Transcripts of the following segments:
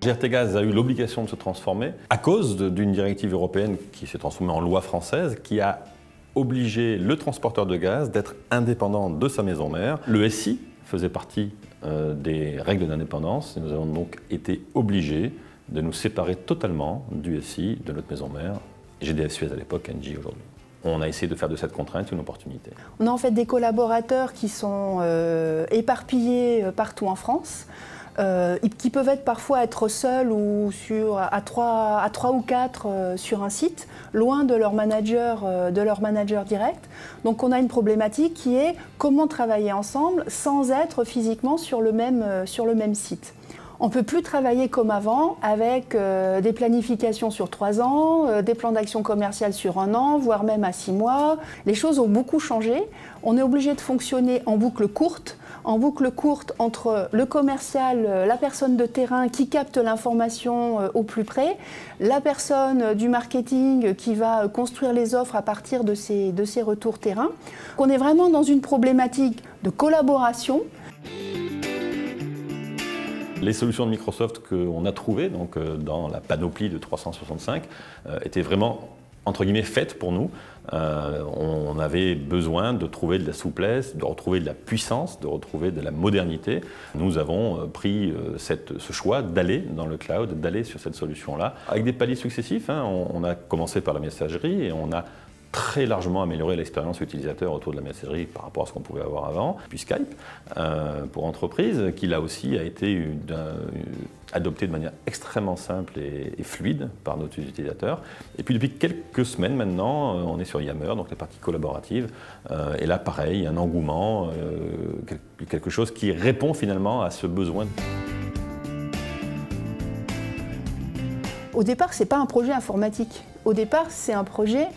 GRTgaz a eu l'obligation de se transformer à cause d'une directive européenne qui s'est transformée en loi française, qui a obligé le transporteur de gaz d'être indépendant de sa maison mère. Le SI faisait partie des règles d'indépendance et nous avons donc été obligés de nous séparer totalement du SI, de notre maison mère, GDF Suez à l'époque, Engie aujourd'hui. On a essayé de faire de cette contrainte une opportunité. On a en fait des collaborateurs qui sont éparpillés partout en France, qui peuvent parfois être seuls ou à trois ou quatre sur un site, loin de leur manager direct. Donc on a une problématique qui est comment travailler ensemble sans être physiquement sur le même site. On ne peut plus travailler comme avant avec des planifications sur 3 ans, des plans d'action commerciale sur 1 an, voire même à 6 mois. Les choses ont beaucoup changé. On est obligé de fonctionner en boucle courte entre le commercial, la personne de terrain qui capte l'information au plus près, la personne du marketing qui va construire les offres à partir de ces retours terrain. On est vraiment dans une problématique de collaboration. Les solutions de Microsoft qu'on a trouvées donc, dans la panoplie de 365 étaient vraiment entre guillemets faites pour nous. On avait besoin de trouver de la souplesse, de retrouver de la puissance, de retrouver de la modernité. Nous avons pris ce choix d'aller dans le cloud, d'aller sur cette solution-là, avec des paliers successifs. On a commencé par la messagerie et on a très largement amélioré l'expérience utilisateur autour de la messagerie par rapport à ce qu'on pouvait avoir avant. Puis Skype, pour entreprise, qui là aussi a été adopté de manière extrêmement simple et fluide par nos utilisateurs. Et puis depuis quelques semaines maintenant, on est sur Yammer, donc la partie collaborative. Et là, pareil, un engouement, quelque chose qui répond finalement à ce besoin. Au départ, ce n'est pas un projet informatique. Au départ, c'est un projet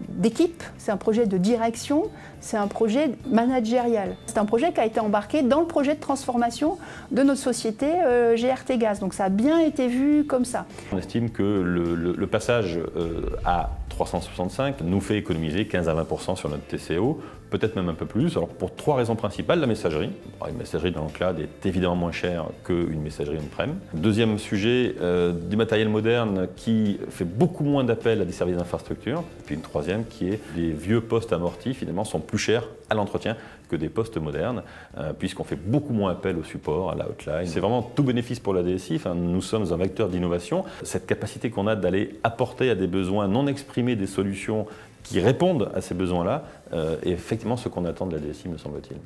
d'équipe, c'est un projet de direction, c'est un projet managérial. C'est un projet qui a été embarqué dans le projet de transformation de notre société GRTgaz. Donc ça a bien été vu comme ça. On estime que le passage à 365 nous fait économiser 15 à 20% sur notre TCO, peut-être même un peu plus. Alors pour 3 raisons principales, la messagerie. Une messagerie dans le cloud est évidemment moins chère qu'une messagerie on-prem. Deuxième sujet, du matériel moderne qui fait beaucoup moins d'appels à des services d'infrastructure. Et puis une troisième qui est les vieux postes amortis finalement sont plus chers à l'entretien que des postes modernes, puisqu'on fait beaucoup moins appel au support, à la hotline. C'est vraiment tout bénéfice pour la DSI. Nous sommes un vecteur d'innovation. Cette capacité qu'on a d'aller apporter à des besoins non exprimés des solutions qui répondent à ces besoins-là est effectivement ce qu'on attend de la DSI, me semble-t-il.